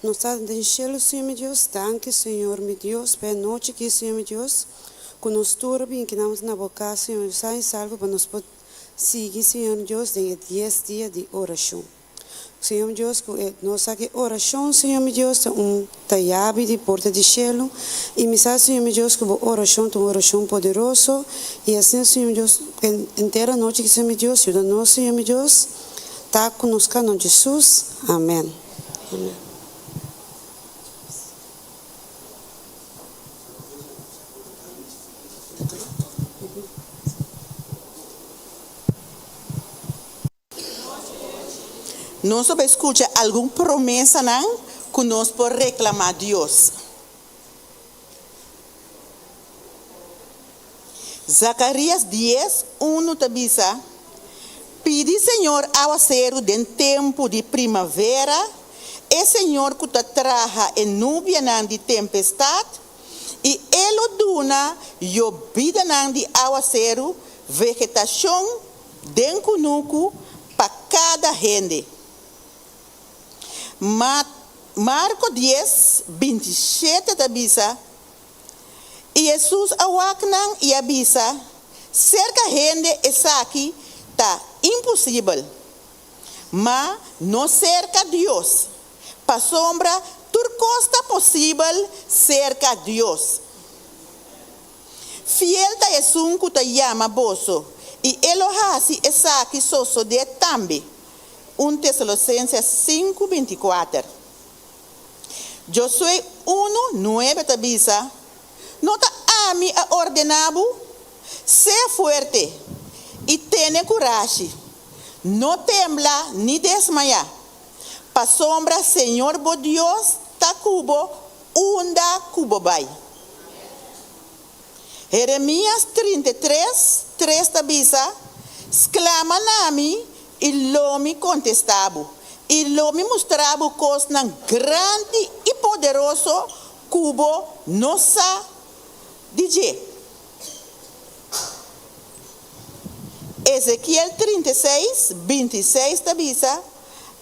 No está en el cielo, Señor mi Dios, danke, Señor mi Dios, per noche que, Señor mi Dios, con nos turbi, que nos na boca, Señor, sai salvo, para nos seguir, Señor mi Dios, de 10 días de oración. Señor mi Dios, nos haga oración, Señor mi Dios, un tallabi de porta de cielo, y me sabe, Señor mi Dios, que oración, tu oración poderoso, y así, Señor mi Dios, entera noche que, Señor mi Dios, ayúdanos, Señor mi Dios, está con nosotros, Jesús, amén. Amén. Nós escuta alguma promessa não que nós podemos reclamar a Deus. Zacarias 10, 1 tabisa. Pedi, Senhor, ao acero de tempo de primavera, e Senhor que te traja em nuvem de tempestade, e ele duna e vida de ao acero, vegetação, den cunuco, para cada gente. Marco 10, 27 tabisa. E Jesus awaknan e avisa, cerca gente está aqui, está impossível. Mas não cerca Deus. Para sombra, tudo costa possível cerca Deus. Fiel da Jesus que te chama boso, e Elohasi está aqui soso de também. 1 Tesalonicenses 5, 24. Josué 1, 9 tabisa. Nota a mí a ordenado, sé fuerte y ten coraje. No tembla ni desmaya. Pa sombra, Señor, bo Dios, ta cubo, unda cubo bay. Jeremías 33, 3 tabisa. Exclama a mí. E lo me contestava, e lo me mostrava coisas grande e poderoso cubo nossa DJ. Ezequiel 36, 26 tabisa.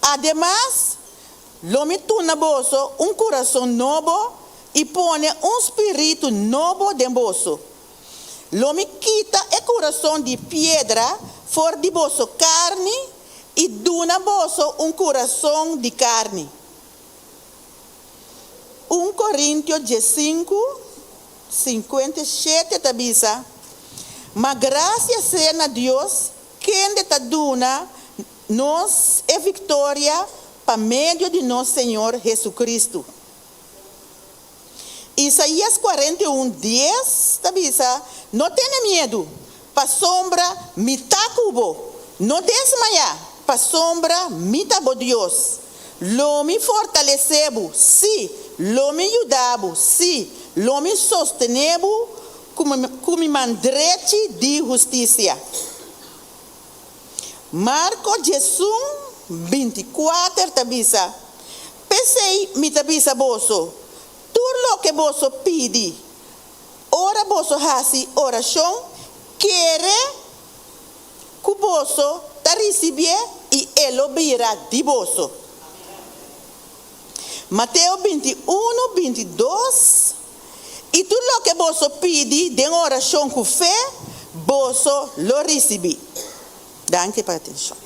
Además, lo me tuna boso coração novo e pone espírito novo de boso. Lo me quita coração de pedra for de boso carne e duna boso coração de carne. 1 Coríntios 5, 57 tabisa. Mas graças seja a Deus, quem te duna nos é vitória para meio de nosso Senhor Jesucristo. Isaías 41, 10 tabisa. Não tenha medo. Pa sombra, mita cubo. No desmaya, pa sombra, mita bo Dios. Lo me fortalecebo, sí. Lo me ayudabo, sí. Lo me sostenebo, como mandrete de justicia. Marco Jesús 24 tabisa. Pensei, mi tabisa boso. Todo lo que boso pidi. Ora boso hasi oração. Quere que boso ta recibir e ele virá de boso. Mateus 21, 22. E tudo o que boso pede de oração com fé, boso lo recebi. Danke pela atenção.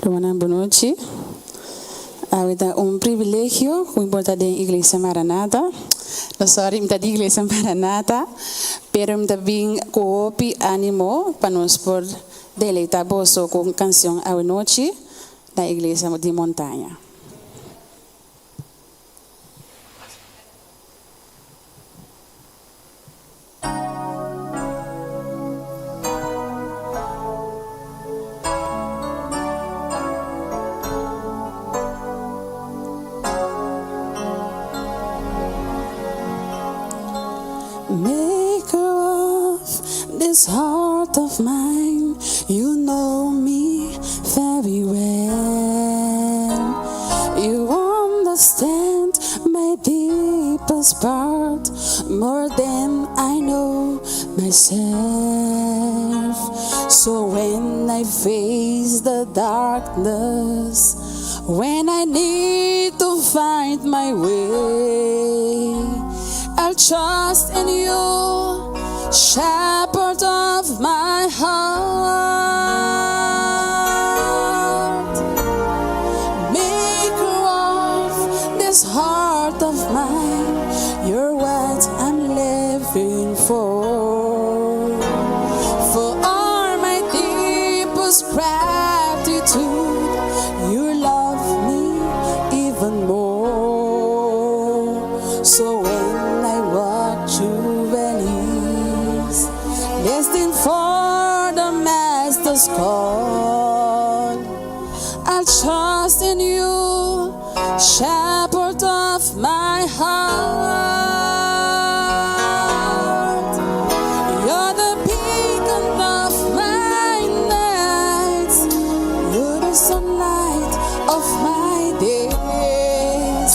Buenas noches. Ahorita un privilegio, muy importante en Iglesia Maranata. No sorry, de Iglesia Maranata, pero también coopi ánimo para nos por deleitar boso con canción a noche da Iglesia de Montaña. Maker of of mine, you know me very well. You understand my deepest part more than I know myself. So when I face the darkness, when I need to find my way, I'll trust in you, shepherd of my heart. Maker of this heart of mine, you're what I'm living for. For all my deepest gratitude, you love me even more. So when I walk through valleys, listening for the Master's call, I'll trust in you, shepherd of my heart. You're the beacon of my nights, you're the sunlight of my days.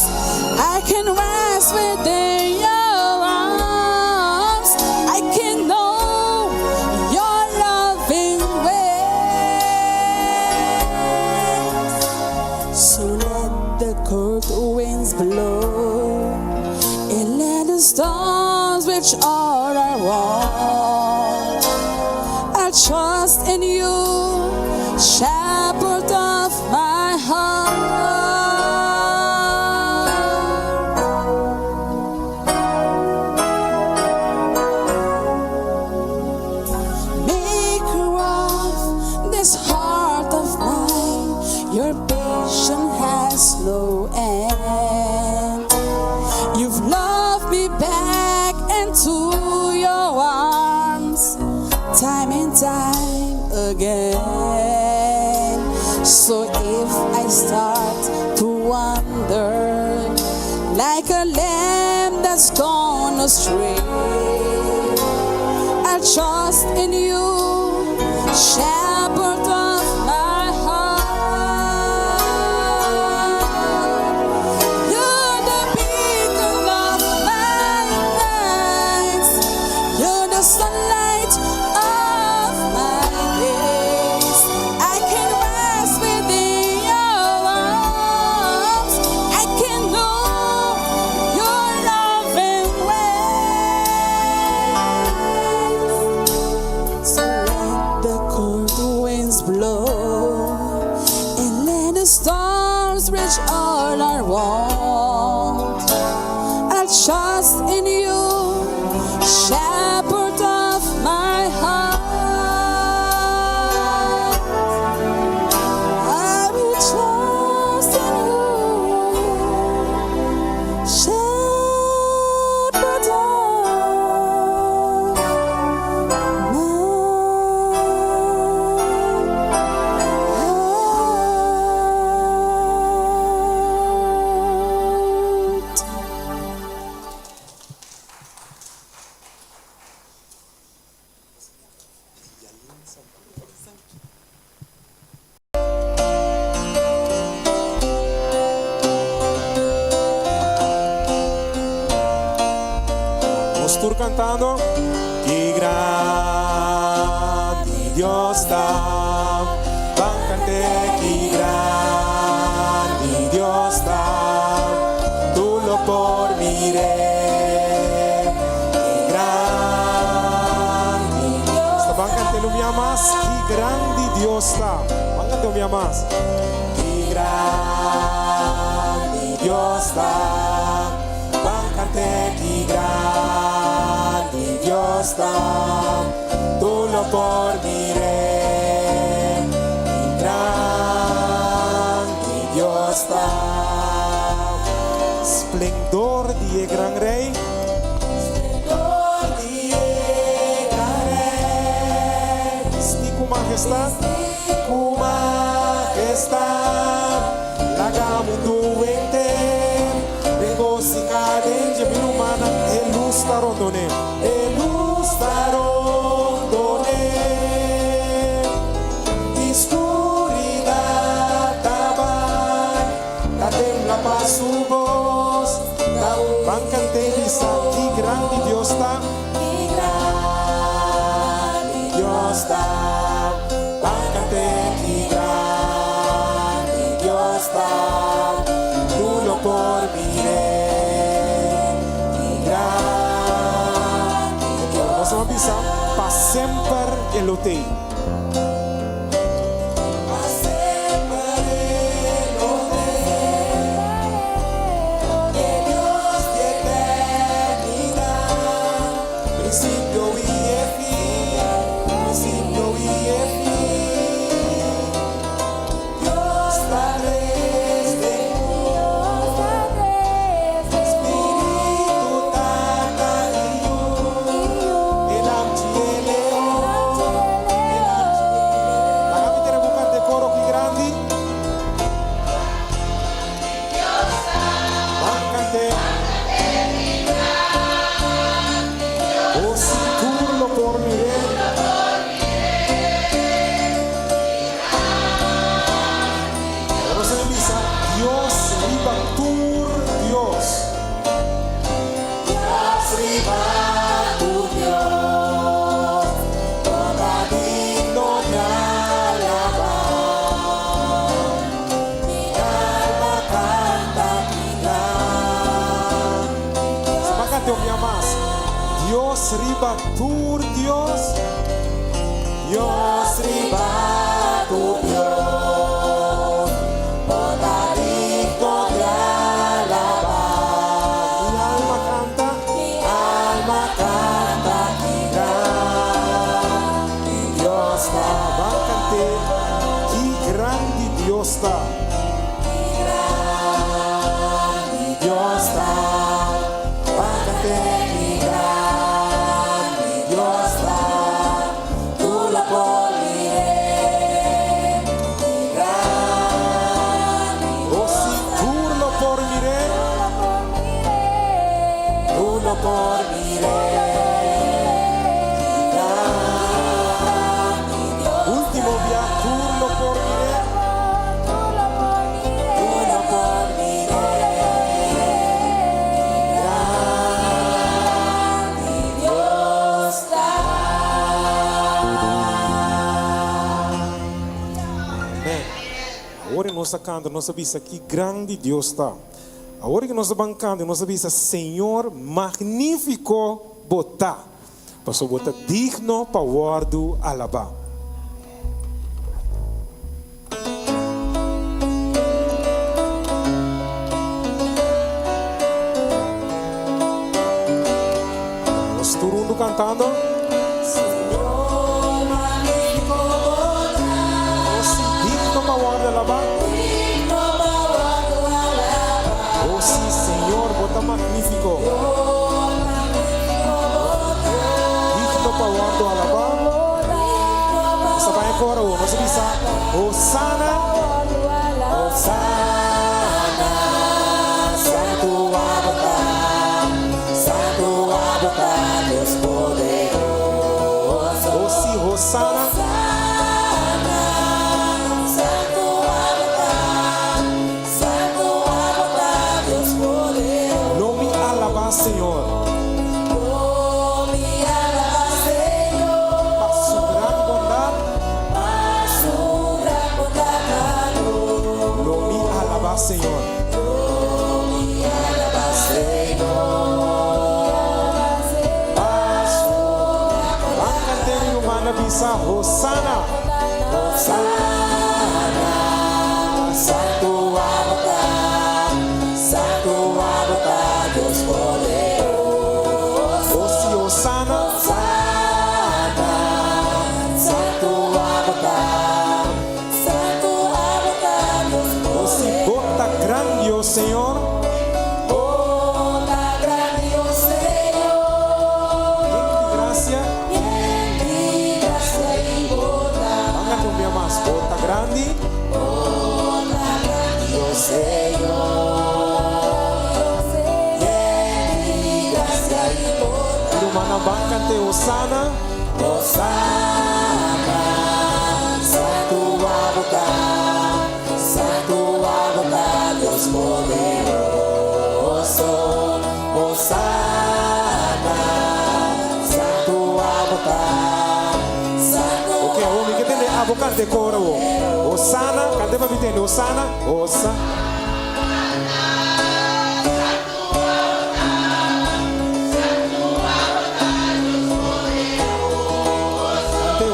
I can rest within your arms, I can know your loving ways. So let the cold winds blow, and let the storms which all I want. I trust in you, shepherd of my heart. Maker of this heart of mine, your patience has no end. You've loved me back into your arms, time and time again. So if I start to wander, like a lamb that's gone astray, I trust in you, shepherd of my heart. You're the beacon of my nights, you're the sunlight of my days. I can rest within your arms, I can know your loving ways. So let the cold winds blow, and let the storms reach all I want. I'll trust in you, shepherd of my heart. I will trust in you, shepherd of my heart. Vamos tour cantando. Que grande Dios está. Bancante, que grande Dios está. Tú lo por miré. Que grande Dios está. Bancante lo llamas. Que grande Dios está. Bancante lo llamas. Que grande Dios está. Bancante, que grande Dios está. Tú lo por miré. Que grande Dios está. Esplendor de gran rey. Esplendor de gran rey. Stico majestad. Tu majestad. Laga mundo entero. Vengo si caden je minumana. Elus tarondone. Elus tarondone. eleva su voz. Van cantar bisa, que grande Dios está. Dios está. Van cantar que grande Dios está. Tú lo por mirar. Nós vamos bisa, para sempre el hotel. Dios riba tu Dios, Dios riba tu Dios, toda victoria alabar. Mi alma canta, que grande Dios está. Van cantar, que grande Dios está. Dios está. Van cantar. Por último día, turno por Agora nós cantamos, nós sabemos que grande Deus está. Agora que nós estamos cantando, nós sabemos, Senhor, magnífico botar. Para botar digno para guardo alabar. Nós todo mundo cantando. Senhor, magnífico botar. Digno para guardo alabar. Oh sí, Señor, bota magnífico. Digno para guardo alabar. Sa vai agora, nós vamos Hosanna, Hosanna, Santo abotar, Deus poderoso. Oh sí, Hosanna. Senhor, oh, me alaba, Senhor, para su gran bondad, lo me alaba, Senhor, oh, me alaba, Senhor, van cantar humana bisa, Hosanna, Hosanna, Santo abotar, Deus poderoso. oh sí, Hosanna, Santo abotar, Deus oh sí, bota grande, oh Senhor, bota grande, oh Senhor, em graça e bota, van a cambiar más, bota grande, oh Senhor, e graça e bota, humana van cantar Hosanna, Hosanna, Santo abotar, Deus poderoso. vou cantar cora o. Osana, cante para mim, Osana, Osana.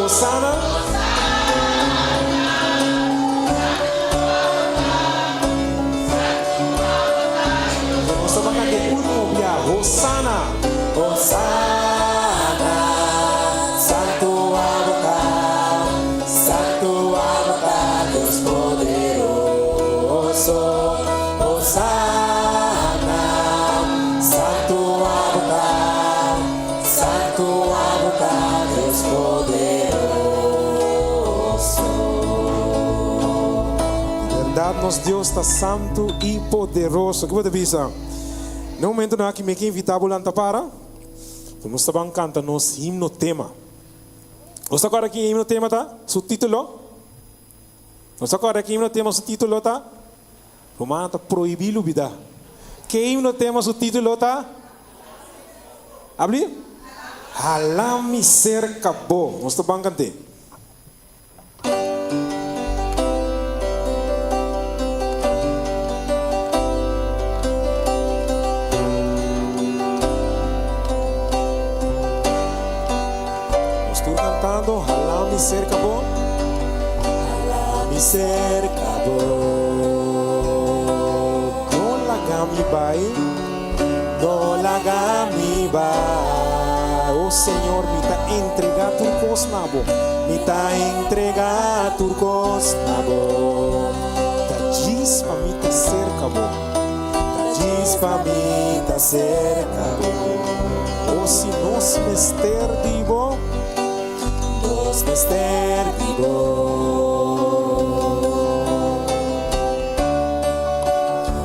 Osana. Vamos a cantar de último dia. Osana. Osana, Santo Abacá, Santo Abacá, Deus poderoso. Osana, Santo Abacá, Santo Abacá, Deus poderoso. Verdade, nosso Deus está santo e poderoso. Que vou te avisar? No momento na que me quer invitar a volanta para, vamos estar cantando nosso himno tema. Você agora aqui himno tema tá? Su título? Você agora aqui himno tema su título tá? Romana tá proibido vida. Que himno tema su título tá? Abri? Halami cerca bo. Vamos estar cantando. Halami cerca bo, halami cerca bo. No lagami bai, no lagami bai. Oh Señor, me ta entrega turcos nabo, me ta entrega turcos nabo. Ta gispa me ta cerca bo, ta gispa me ta cerca bo. Oh si nos mester divo. Nos mester vivo.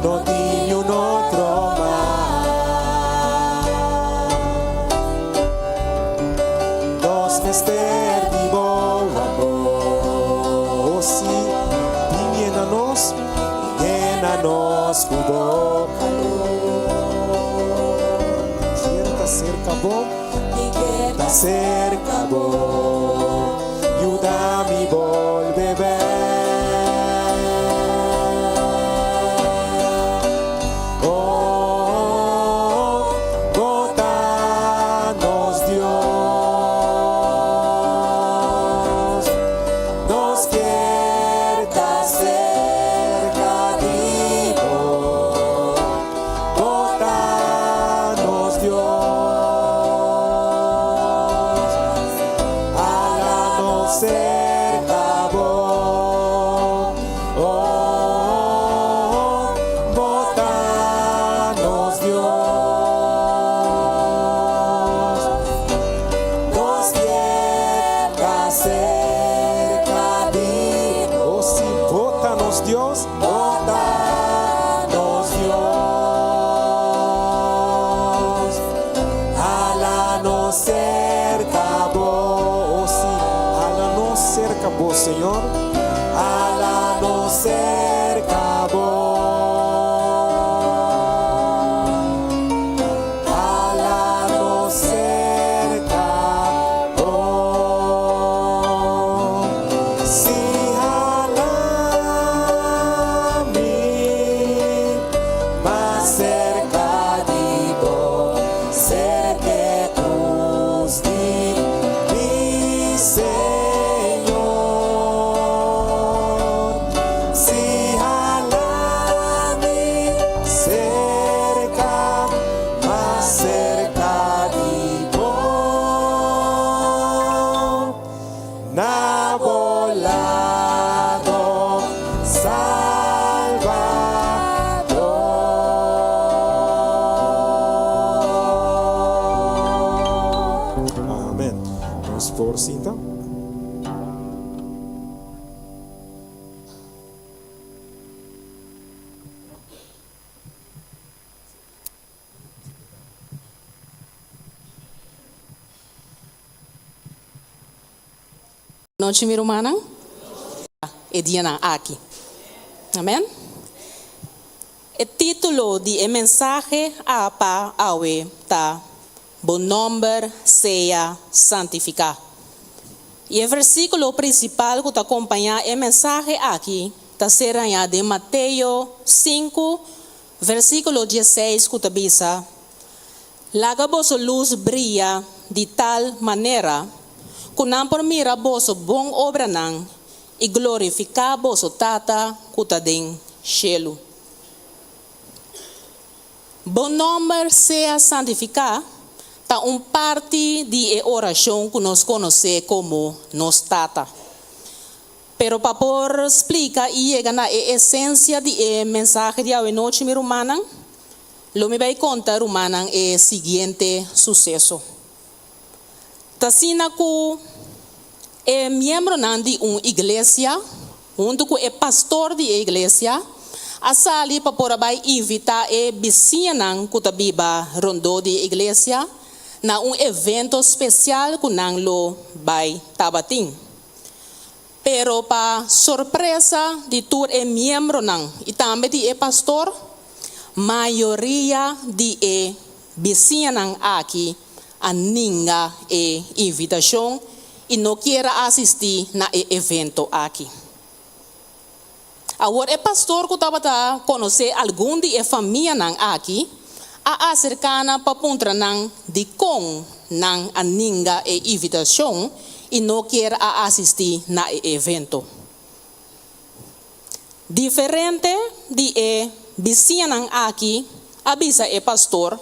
No tinha un outro mar. Nos mester vivo amor. Si viene a nos cubo calor. Quiero cerca vos. Tá cerca vos, ayúdame a volver. Oh, botanos Dios, nos quiere tá cerca de vos. Botanos Dios. Cerca vos, oh, botanos Dios, nos quiera cerca de vos. Oh, si botanos Dios, botanos Dios, hálanos cerca vos. Cerca vos, Señor, hálanos cerca vos, hálanos cerca vos, si hálame más cerca de vos, cerca cruz de mi ser. Por cinta. Noite, minha irmã. E Diana aqui. Amém? O título de mensagem apa awe tá. Bom nome seja santificado. E o versículo principal que acompanha o mensagem aqui, será de Mateus 5, versículo 16, que diz: Laga vossa luz brilha de tal maneira que não por mira vosso bom obra não e glorificar vosso Tata que está em cielo. Bom nome seja santificar, tá parte de oração que nós conhecemos como nos Tata. Pero para por explicar e chegar na essência de mensagem de hoje noite, meu irmão, lo me vai contar, irmão, é o seguinte sucesso. Tasina que é membro de uma igreja, junto com o pastor de igreja, a sali para por vai invitar e vizinha que tabiba rondo de igreja na evento especial que nang lo vai tabating. Pero para surpresa de tur é membro e também de pastor, maioria de vizinha aqui a ninguém invitação e não quer assistir na evento aqui. Agora, o pastor que estava a conhecer algum de família aqui, a acercar para pontra de com a ninguém invitação e não quer assistir na evento. Diferente de vizinha aqui, avisa o pastor,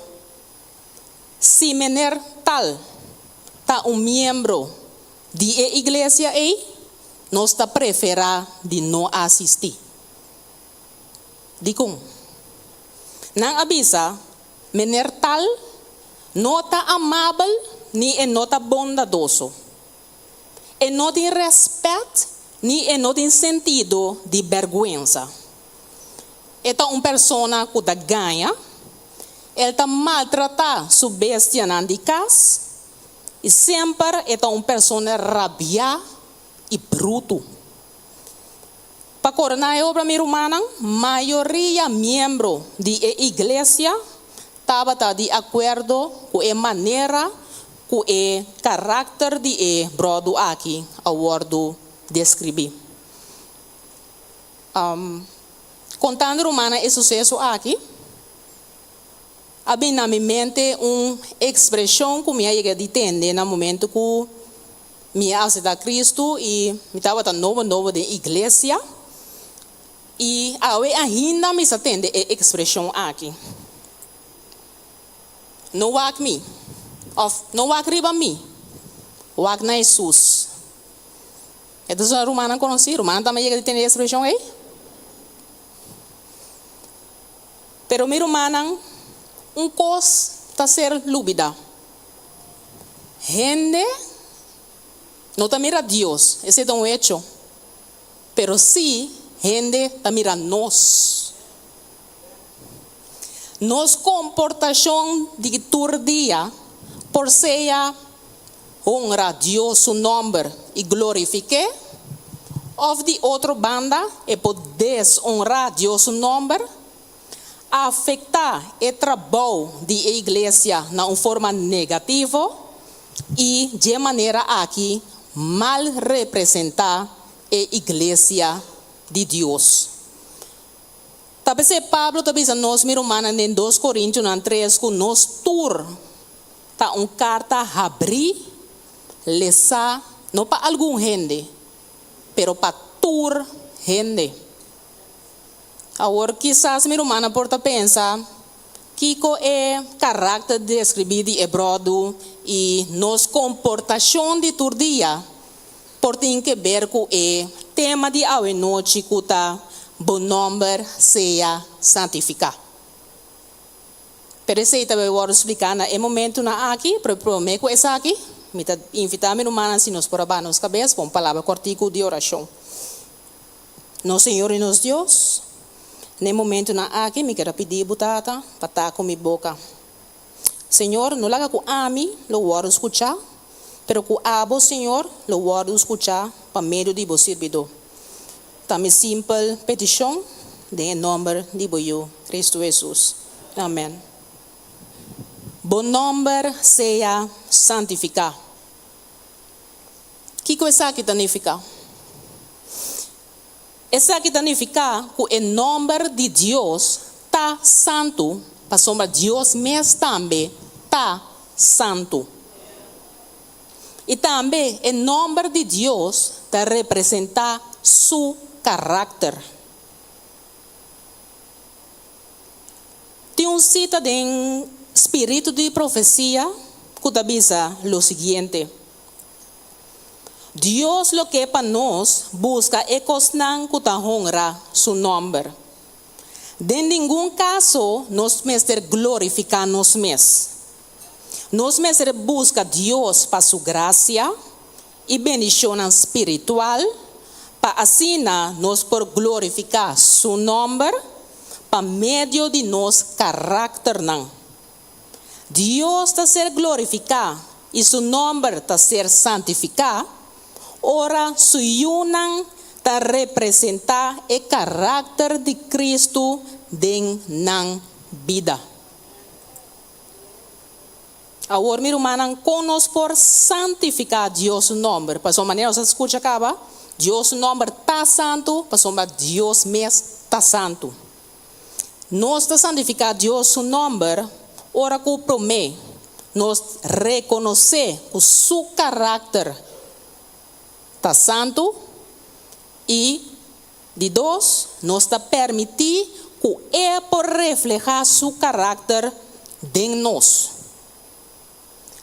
se mener tal, tá membro de igreja nós está preferar de não assistir. Digo, não avisa, mener tal, não está amável, nem não está bondadoso. E não tem respeito, nem não tem sentido de vergonha. Então, uma pessoa que ganha, ele está maltratar sua bestia de casa, e sempre é uma pessoa rabia e bruto. Para coronar a obra, meu irmão, maioria membro de igreja estava de acordo com a maneira, com o caráter de brodo aqui, a word descrever. Contando, irmã, esse sucesso aqui, havia na minha mente uma expressão que me ia de entender no momento que me aceitei a Cristo e me estava novo de igreja. E ainda me atende a expressão aqui. Não wak me, não wak riba me, wak na Jesus. Então, a romana conheci, romana também ia de entender a expressão aí. Pero mi irmã, coisa está ser lúbida. Gente não está mira Deus, esse é um hecho. Pero sim, gente está mira nós. Nos comportação de todo dia, por ser honra Deus seu nome e glorifique, ou de outra banda, é por desonrar Deus seu nome, afetar o trabalho da igreja de uma forma negativa e de maneira aqui mal representar a igreja de Deus. Talvez Pablo talvez nós meu irmão em 2 Coríntios 3 que nós tur tá uma carta abrir lesa não para algum gente, pero para tur gente. Agora, quizás meu irmão porta pensar que é caráter de escrever de hebreu e nos comportação de todo dia, por tem que ver com o tema de hoje noite que está bom nome seja santificar. Pero esse também vou explicar no momento aqui, para me começar aqui, me invitar meu irmão se nos por abaixo nos cabeças com palavra cortico de oração. Nosso Senhor e nosso Deus, no momento aqui, me quero pedir butata para estar com minha boca. Senhor, não laga com a mim, lo vou escutar, pero com a vos, Senhor, lo vou escutar para meio de você servidor. Também simples petição, em nome de Boio, Cristo Jesus. Amém. Bom nome seja santificar. que coisa que significa? Essa que significa que o nome de Deus está santo, para sombra Deus mesmo também está santo. E também o nome de Deus está representa seu caráter. Tem cita em Espírito de Profecia que diz o seguinte: Dios lo que para nós busca é cosnan que honra su nombre. De nenhum caso nos mestre glorificar nos mes. Nos mestre busca Dios para su gracia e bendición espiritual, para assim nos por glorificar su nombre para medio de nos carácter. Dios está ser glorificado e su nombre está ser santificado. Ora su yunan ta representa el carácter de Cristo den nan vida. Ahora mi hermana conos por santificar Dios su nombre. Para su manera se escucha acaba. Dios su nombre está santo, para su Dios mes está santo. Nos está santificar Dios su nombre, ora que promete nos reconoce su carácter está santo y de dos nos está permitir que Él por reflejar su carácter en nos.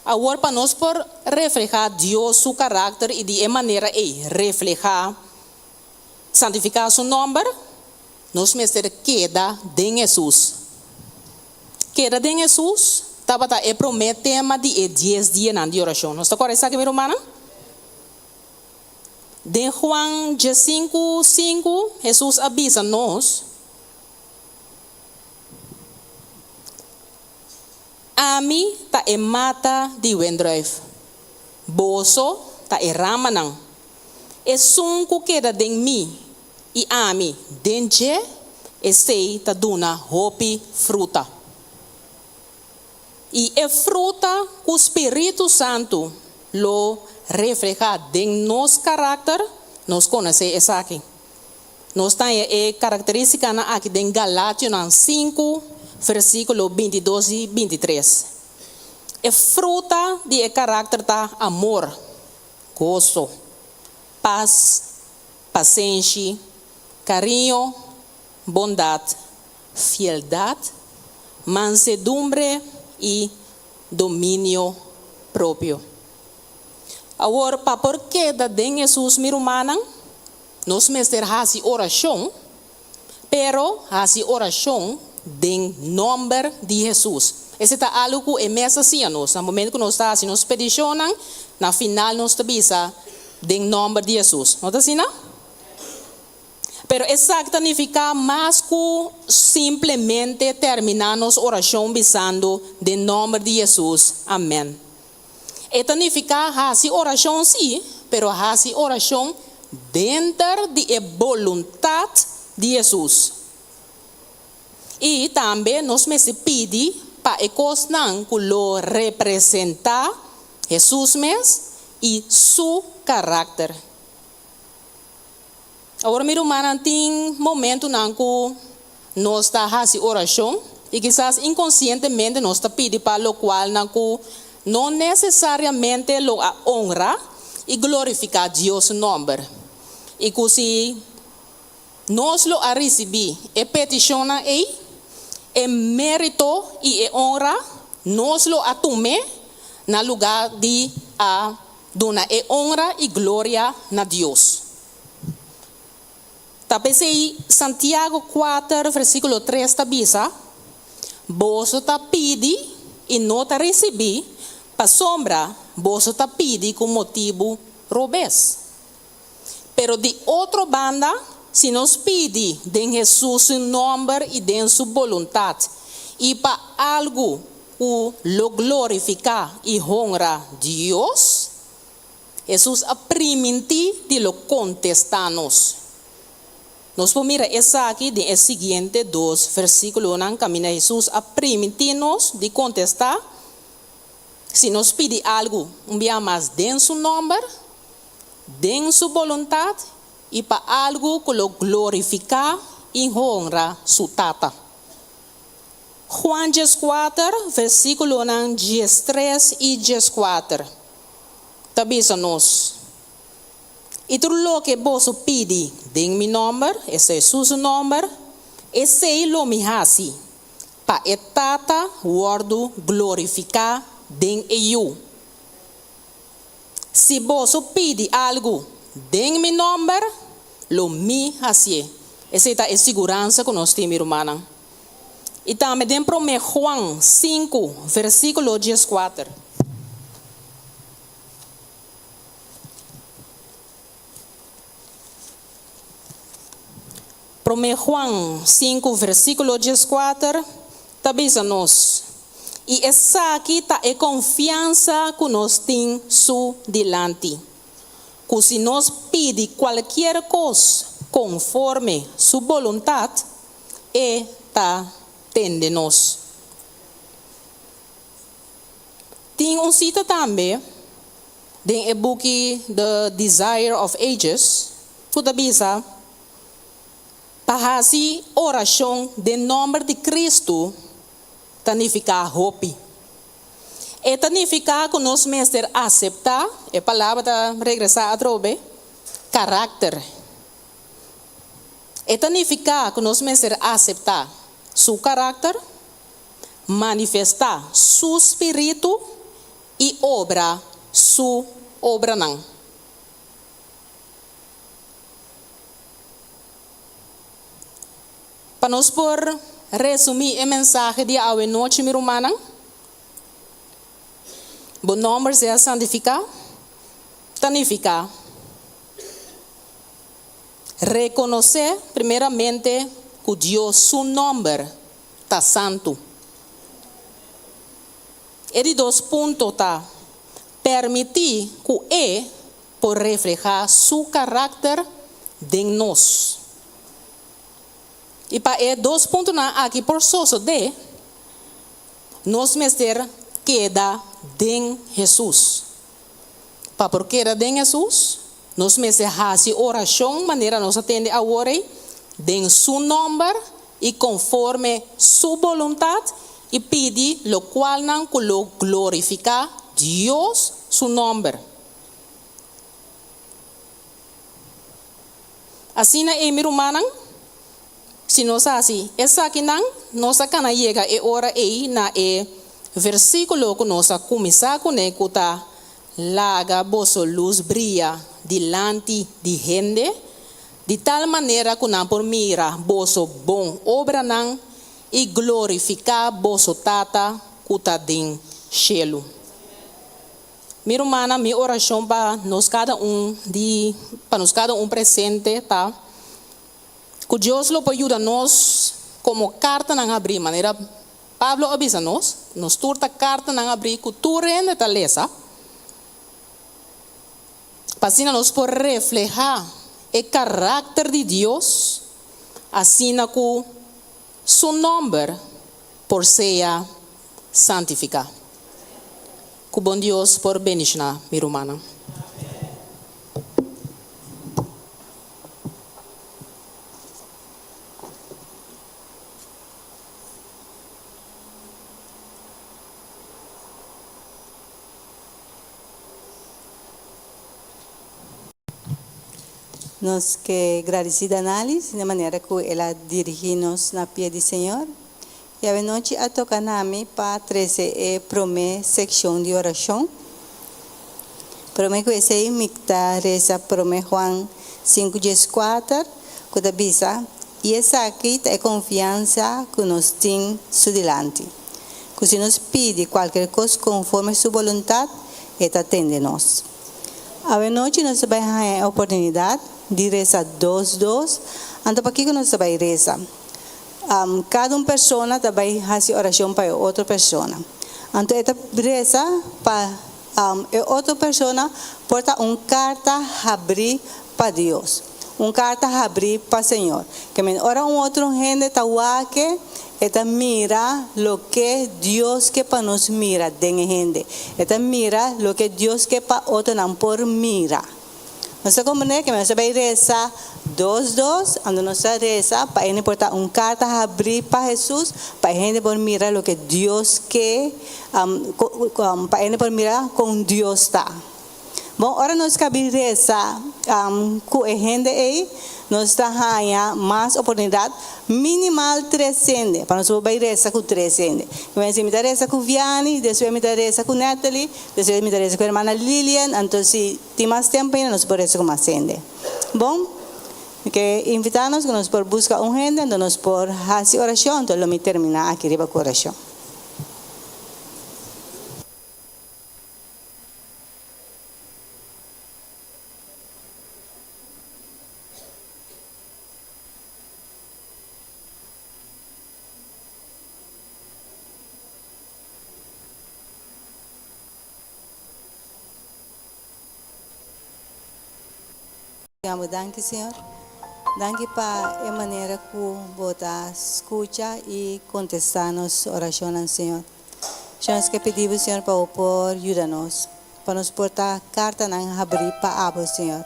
Ahora para nos por reflejar Dios su carácter y de manera Él reflejar, santificar su nombre, nos mestre queda en Jesús. Queda en Jesús, estaba el promete tema de 10 días de oración. ¿No está correcto aquí, mi hermana? De Juan 5:5, Jesús avisa-nos: a mim ta e mata de wendrive, boso ta e ramanan, e sunku queda de mim, e a mim dentje e sei ta duna hopi fruta. E e fruta que o Espírito Santo lo refleja en nos carácter, nos conoce esa aquí. Nos está característica aquí en Galatians 5, versículo 22 y 23. El fruta de carácter está amor, gozo, paz, paciencia, cariño, bondad, fieldad, mansedumbre y dominio propio. Agora, para por que da den Jesus mi hermana, nos mestre hace oração, pero hace oração den nombre de Jesus. Esse é algo que é mesmo assim, nós, no momento que nós está assim, nos peticionam, na final nos avisa den nombre de Jesus. Não está assim, não? Pero isso significa mais que simplesmente terminar nossa oração visando den nombre de Jesus. Amém. Significa hacer oración sí, pero hacer oración dentro de la voluntad de Jesús. Y también nos me se pide para que lo representa Jesús mes y su carácter. Ahora mi hermana tiene momento en que no está haciendo oración y quizás inconscientemente nos está pidiendo para lo cual no necesariamente lo honra y glorifica Dios su nombre. Y que si nos lo ha recibido y peticiona en mérito y honra, nos lo asume en el lugar de dar honra y gloria a Dios. Talvez Santiago 4, versículo 3 dice: vos te pidi y no te recibí, para sombra, vos te pidi con motivo robes. Pero de otra banda, si nos pide de Jesús su nombre y de su voluntad, y para algo que lo glorifica y honra a Dios, Jesús aprimienti de lo contestanos. Nos podemos mirar esa aquí de el siguiente 2 versículos, camina Jesús aprimientinos de contestar. Si nos pide algo un día más de su nombre, den su voluntad y para algo que lo glorifica y honra su tata. Juan 4, versículo 13 y 14. Tabisanos. E tudo lo que vos pedi den mi nombre, esse é su nombre, esse lo mi hasi, pa etata wordo glorificar den eu. Se vos pedi algo den mi nombre, lo mi hasi. Essa é a segurança que nós temos, irmã. E também den prome Juan 5, versículo 14. Prome Juan 5, versículo 14, tabisanos. E essa aqui está a confiança que nós temos su delante. Que se nós pedi qualquer coisa conforme su vontade, está tende nós. Tem cita também, em book The Desire of Ages, que tabisa, Pahasi oração de nome de Cristo, tanifica hope. E tanifica que nós mestre aceitar, a palavra da regressar a trobe, caráter. E tanifica que nós mestre aceitar su caráter, manifestar su espírito e obra su obra não. Para nós por resumir a mensagem de hoje noite, minha irmã, o nome é santificar, tanificar, reconhecer primeiramente que Deus, seu nome, está santo. E de 2 pontos está permitir que Ele por reflejar seu caráter em nós. E para 2 pontos aqui por soso de nós mestre queda em Jesus. Para por queda em Jesus, nós mestre faz oração maneira nós atende a orar em su nome e conforme su vontade e pede lo qual não lo glorifica Deus su nome. Assim na minha irmã, se nós assim, essa aqui não, nós cana chega e ora aí na versículo que nós começar com ele que tá laga vossa luz brilha delante de gente, de tal maneira que não por mira vosso bom obra não e glorificar vosso tata que tá em cielo. Minha irmã, minha oração para nós cada presente, tá? Que Deus lo ayuda a nós como carta não abrir, maneira Pablo avisa nos turta carta não abrir, que tu rende taleza, para assim nós por reflejar o caráter de Deus, assim que su nome por ser santificado. Que bom Deus por bendicionar, minha irmã. Nós que agradecida análise, de maneira que ela dirige-nos na pia do Senhor. E a noite a tocar nami para 13 promessa secção de oração. Promessa que esse micta reza promessa Juan 5:14, que da bisa, e essa aqui é confiança que nós temos delante. Que se nos pede qualquer coisa conforme sua vontade, ela atende nós. A noite nós vamos ter a oportunidade de rezar 2-2, então para que nós vamos rezar? Cada pessoa também faz oração para outra pessoa. Então, esta reza para outra pessoa porta uma carta a abrir para Deus. Uma carta a abrir para o Senhor. Que ora outro gente está que esta mira lo que Deus que para nós mira de gente. Esta mira lo que Deus que para outro não por mira. Nossa comunidade que nós vai rezar 2-2, quando nós reza, para ele portar carta a abrir para Jesus, para ele por mirar o que Deus quer, para ele por mirar com Deus está. Bom, ora nós cabe rezar com a gente aí, nós ganhando mais oportunidade, minimal 300, para nós vai rezar com 300. Começa a me rezar com Vianney, depois me rezar com Natalie, depois me rezar com a irmã Lilian, então se tem mais tempo ainda, nós podemos rezar com mais gente. Bom, que invitarnos que nos por buscar gente, então nós por fazer oração, então me terminar aqui riba com oração. Danke, Senhor. Danke para a maneira que você escuta e contesta nossas orações, Senhor. Nós que pedimos, Senhor, para por ajudar-nos, para nos portar carta na abrir para abo, Senhor.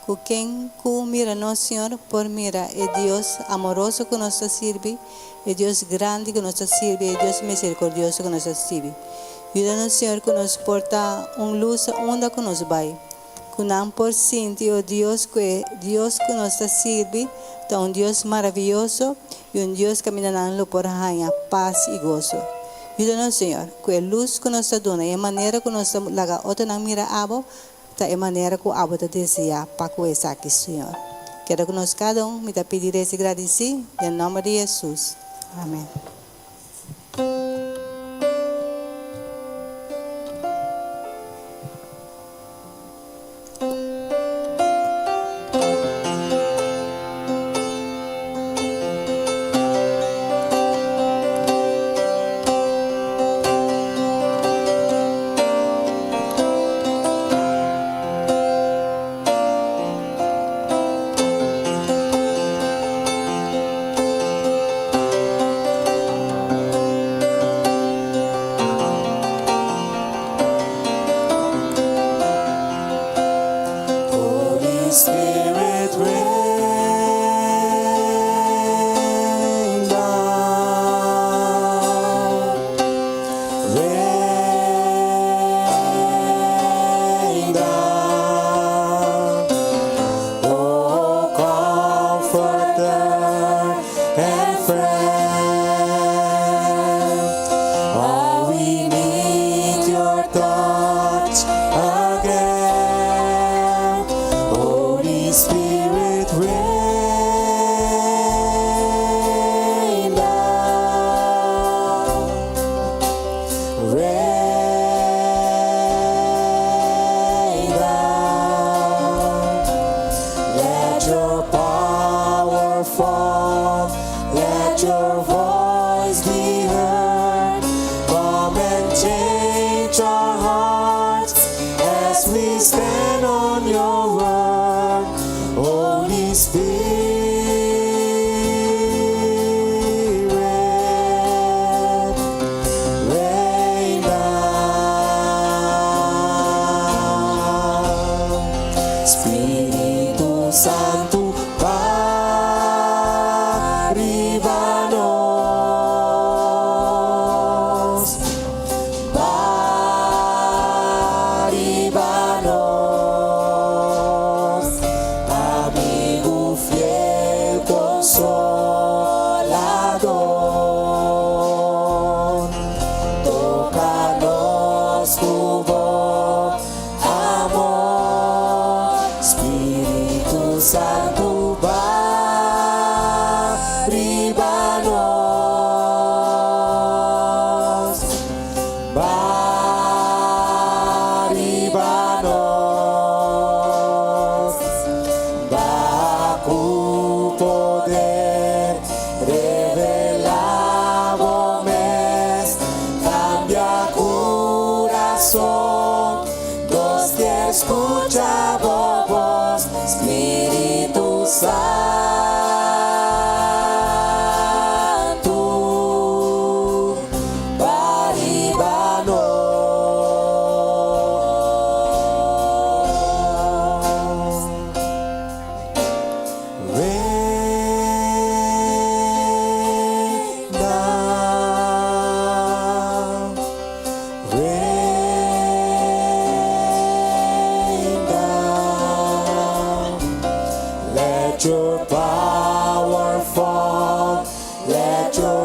Com quem mira nós, Senhor, por mira é Deus amoroso que nos serve, é Deus grande que nos serve, é Deus misericordioso que nos serve. Ajuda-nos, Senhor, que nos porta luz onde que nos vai. Kunang por sentir o Deus que nos sirve, é um Deus maravilhoso e um Deus que caminhando por ganhar paz e gozo. Ajuda-nos, Senhor, que a luz que nos dá, e a maneira que nos laga outra na mira abo, é a maneira que o abo te deseja para que essa aqui, Senhor. Quero que nós cada me pedir esse agradecido, em nome de Jesus. Amém. Spirit, rain down, rain down. Oh, comforter and friend, all we need your touch again. Spirit, rain down, rain down. Let your power fall, let your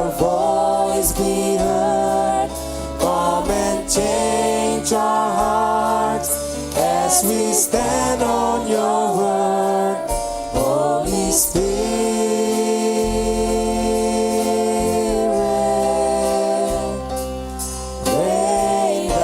your voice be heard. Come and change our hearts as we stand on your word. Holy Spirit, rain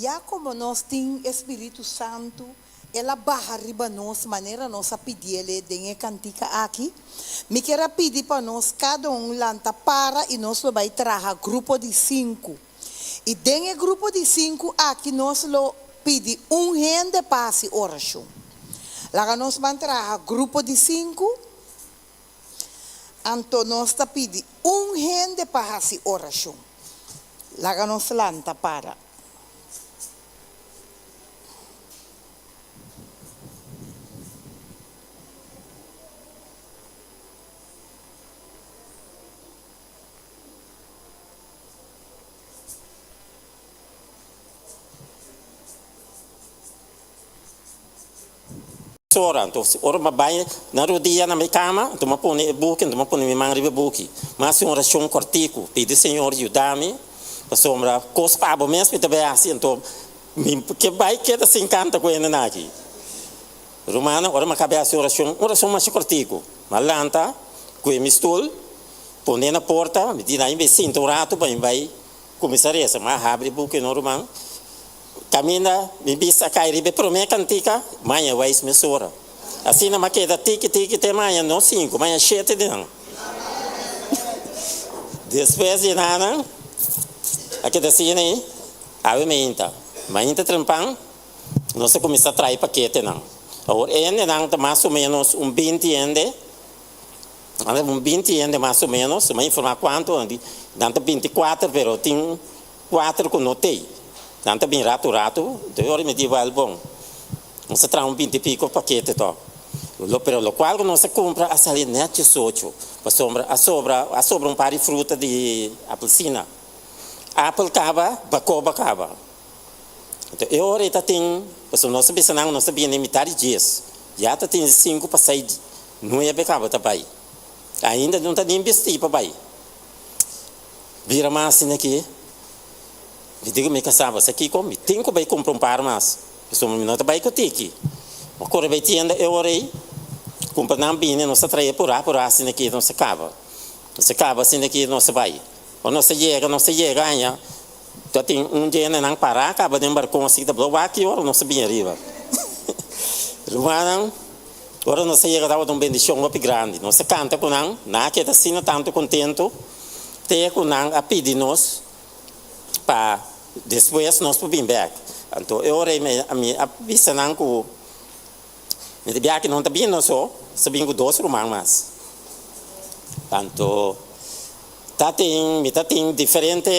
Já como nós temos Espírito Santo, ela barra riba nós, maneira nós a pedir ele dengue cantica aqui. Me quero pedir para nós, cada lanta para e nós vai trazer grupo de 5. E dengue grupo de 5 aqui nós lo pedir gente passe oração. Lá nós vamos trazer grupo de 5. Então nós está pedir gente passe oração. Lá nós lanta para. Então, ora mabai na rodia na minha cama, tu me põe buque, tu me põe minha mãe riba buque. Mas uma oração cortico, pede Senhor ajuda-me, para sombra cospa abo mesmo também assim, então que vai que se encanta com ele aqui. Romana, ora macabe a oração mais cortico, malanta, com o mistul, põe na porta, me diz aí me sinto rato, vai começar essa, mas abre buque no romano. Camina, me bisa cai ribe promé cantica, manhã vai se mesura. Assim na maqueda tique tem manhã não 5, manhã 7 de não. Depois de nada, aqui da cena aí, ave meinta, meinta trampang, nós começa a trair paquete não. Agora ele não tá mais ou menos 20 ende, anda 20 ende mais ou menos, mas informar quanto, não tá 24, pero tem 4 com notei. Tanto bem rato, de hora medieval bom. Nós traz 20 e pico paquete to. Pero lo qual nós compra a salinete socio, a sobra par de fruta de apelsina. Apple cava, bacoba cava. Então eu hora tá tem, porque nós pensamos nós sabia limitar dias. Já tá tem 5 para 6, não é becaba tá pai. Ainda não tá nem investir para pai. Vira mais assim aqui. Me digo me casava, se aqui come, tem que comprar par mais. Eu não tá vai que tiki. Mas quando vai tienda eu orei, compra não bem, não se trai por assim aqui não se acaba. Não se acaba assim aqui não se vai. Ou não se chega ainda. Tu tem dia não parar, acaba de embarcar assim da bloco aqui, ora não se bem arriba. Rumana, ora não se chega dava uma bendição muito grande. Não se canta com não, na que tá assim tanto contento, ter com não a pedir nós para depois nós podemos back. Então eu orei a minha avisa não com me debia que não está bem não só, sabia que 2 romanos mais. Então tá tem diferente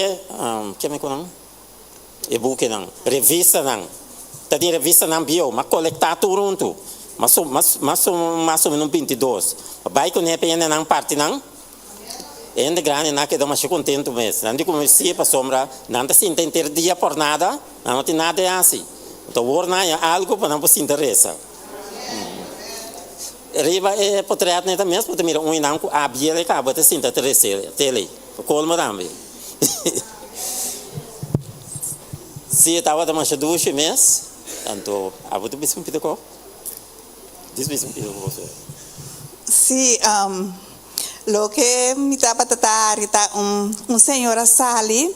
que me conhece e-book não, revista não. Tá tem revista não bio, mas coletar tudo junto. Mas ou menos 22. Vai com ele não parte não. Ainda grande na que dá mais contento mesmo. Não digo comecei para sombra, não está sem ter dia por nada, não tem nada assim. Então orna é algo para não se interessa. Riba é potreado neta mesmo, porque mira não a bia le acaba de se interessar tele. Colma também. Se estava da mais 2 meses, então a você bispo pediu Bispo pediu você. Sí, lo que me estaba tratando era un señor Sally,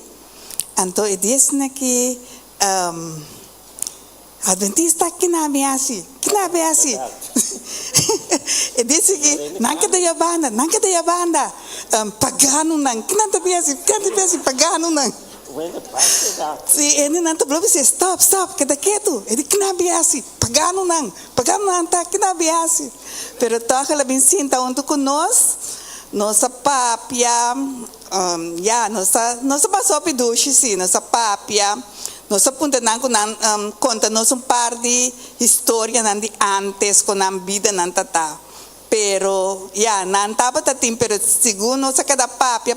entonces dice que Adventista que não é assim. E disse que não que da banda, pagano não, que não é assim, pagano não. Sim, ele não está falando assim, stop, que quieto, ele que não é assim, pagano não tá que não é assim. Pero toca la vincenta junto com nossa papia, nossa passou peduche sim, nossa papia, Nós apuntamos com conta-nos par de história de antes com a vida nan tata. Pero nan tava tatim pero segundo nós cada papia.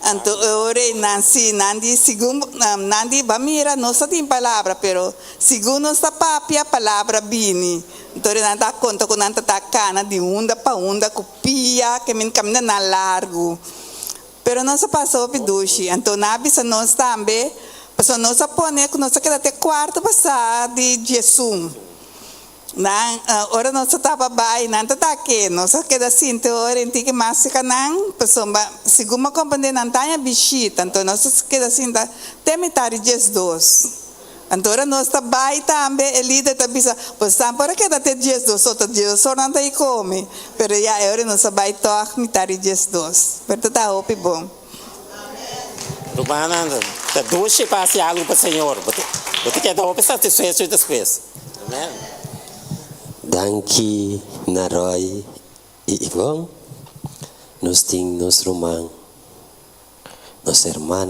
Anto ore nansi nandi segundo nandi bamira nós tem palavra pero segundo nossa papia palavra bini. Então nanta conta com nanta cana de onda para onda copia que men caminha na largo. Pero nós passou pidushi, então nabi sa nós também, passou nós pone que nós queda até quarto passar de Jesus. Ora nós tava bai, não tá aqui, nós queda assim, então ora em que mais se canang, passou segundo uma companhia não tá bichita, então nós queda assim da temitari Jesus. Então ora nós tá bai também, ele tá bisa, pois para queda até Jesus, só Jesus só não tá aí come, pero ora nós bai toc mitari Jesus, pero tá opi bom. Rumana, tá doce para algo para o Senhor. Você quer dar uma satisfação depois. Amém. Danke, Naroy e Ivon. Nós temos nosso irmão, nossa irmã,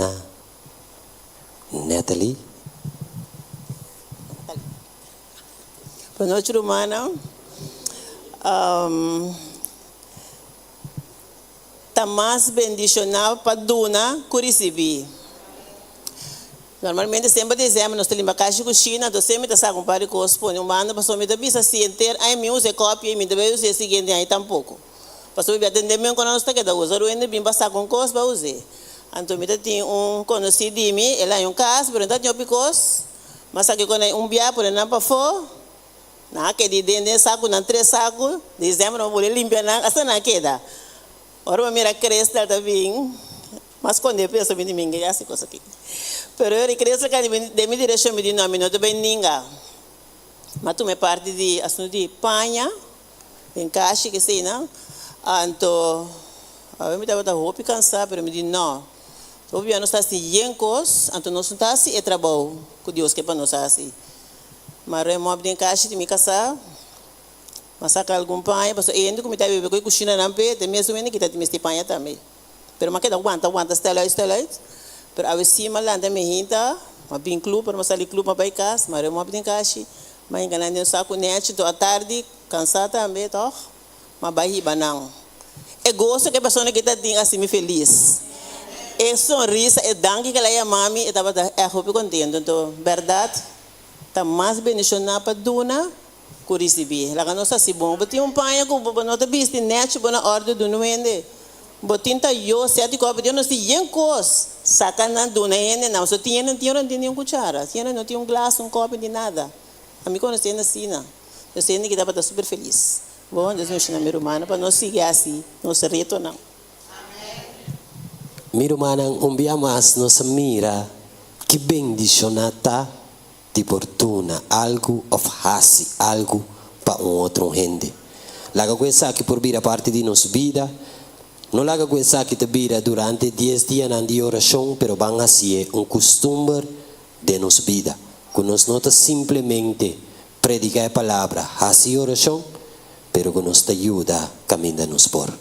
Natalie. Boa noite, Romana. Tá mais bendicional para Duna, Curicibi. Normalmente, sempre dezembro, nós temos uma caixa de China, nós sempre estamos com para o expor, humano, passou me da bisa se inteiro, aí me usa cópia, me deve usar seguinte aí tampouco. Passou me atender mesmo quando nós está que da usa, eu ainda bem passar com coisa para usar. Então, me tem conhecido de mim, ele é casa, mas não tem picos, mas aqui quando é biá, por exemplo, para fora, na que de dentro saco, na 3 sacos, dezembro não vou limpar na, essa na queda. Ora, a minha cresta está bem, mas quando eu penso, me dimingue essa coisa aqui. Pero eu cresta que de minha direção me diz não, não estou bem ninguém. Mas tu me parte de assunto de panha, em caixa que sei não, então eu me dava da roupa cansar, pero me diz não. O biano está assim, yencos, então nós não está assim é trabalho, com Deus que para nós assim. Mas eu me abri em caixa de me casar. Mas saca algum panha, mas ainda como está bebendo com cozinha na pé, tem mesmo ainda que está de panha também. Pero mas que aguanta estela. Pero a cima lá anda me hinta, mas bem clube, para sair clube para ir casa, mas eu me abri em caixa, mas enganando um saco net, à tarde, cansada também, toh, mas barriga não. É gosto que a pessoa que está assim me feliz. É sorriso, é danke que ela é mami, e estava roupa contente. Então, verdade, está mais bendicionado para Duna, Curicibi. Lá que nós assim bom, botinho panha com não tá visto net, boa ordem do nuende. Botinho tá eu, sete copo, eu não sei nem coisa. Saca na Duna ende, não, só tinha não tinha cuchara, tinha não tinha glass, copo de nada. A mim quando eu assim, não. Eu sei que estava super feliz. Bom, Deus me ensina meu humano para não seguir assim, não se retornar. Meu irmão, dia mais nos mira que bendicionata de fortuna, algo of algo para outro gente. Laga coisa que por vir a parte de nossa vida, não laga coisa que te vira durante 10 dias de oração, pero van a ser costume de nossa vida. Que nós não simplesmente predicar a palavra, fazer oração, pero que nos ajuda a caminhar-nos por.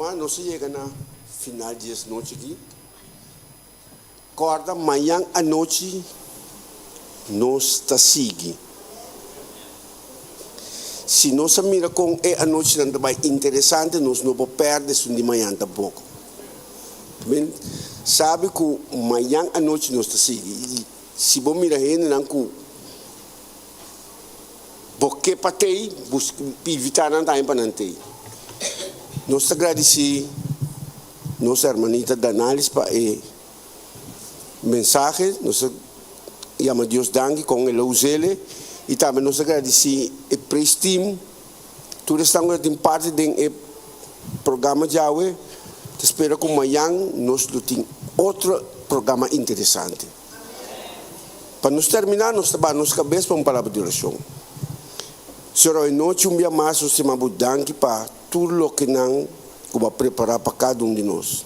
Mas não se chega na final de noite aqui. Acorda amanhã à noite nós está seguindo. Se nós mira com a noite não vai interessante, nós não vamos perder isso de manhã tampouco. Bem, sabe que amanhã à noite nós está seguindo. Se você mira ainda não com porque patei, busca evitar não dar para não ter. Nós agradecemos nossa irmanita da análise para mensagem, nós chamamos Deus dangue com ele usele e também nós agradecemos o prestígio. Tudo está em parte do programa de Yahweh. Espero que amanhã nós tenhamos outro programa interessante. Para nos terminar, nós trabalhamos cabeça para uma palavra de oração. Senhor, hoje noite, dia mais, nós temos danke para tudo o que não vai preparar para cada de nós.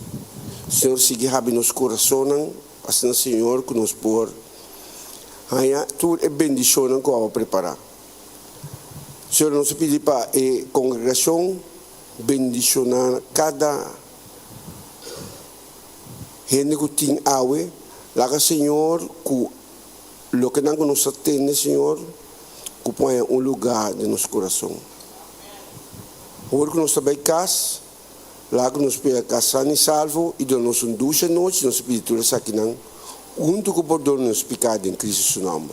Senhor, siga abre nosso coração, assim, Senhor, que nos por. Aí, tudo é bendição que vai preparar. Senhor, nós pedimos para a congregação bendicionar cada gente que tem água, lá, Senhor, que o que não nos atende, Senhor, que põe lugar de nosso coração. Agora que nós estamos em casa, lá que nós pedimos casa e salvo, e de nós duas noites, nós pedimos aqui, junto com o perdão dos pecados em Cristo, seu nome.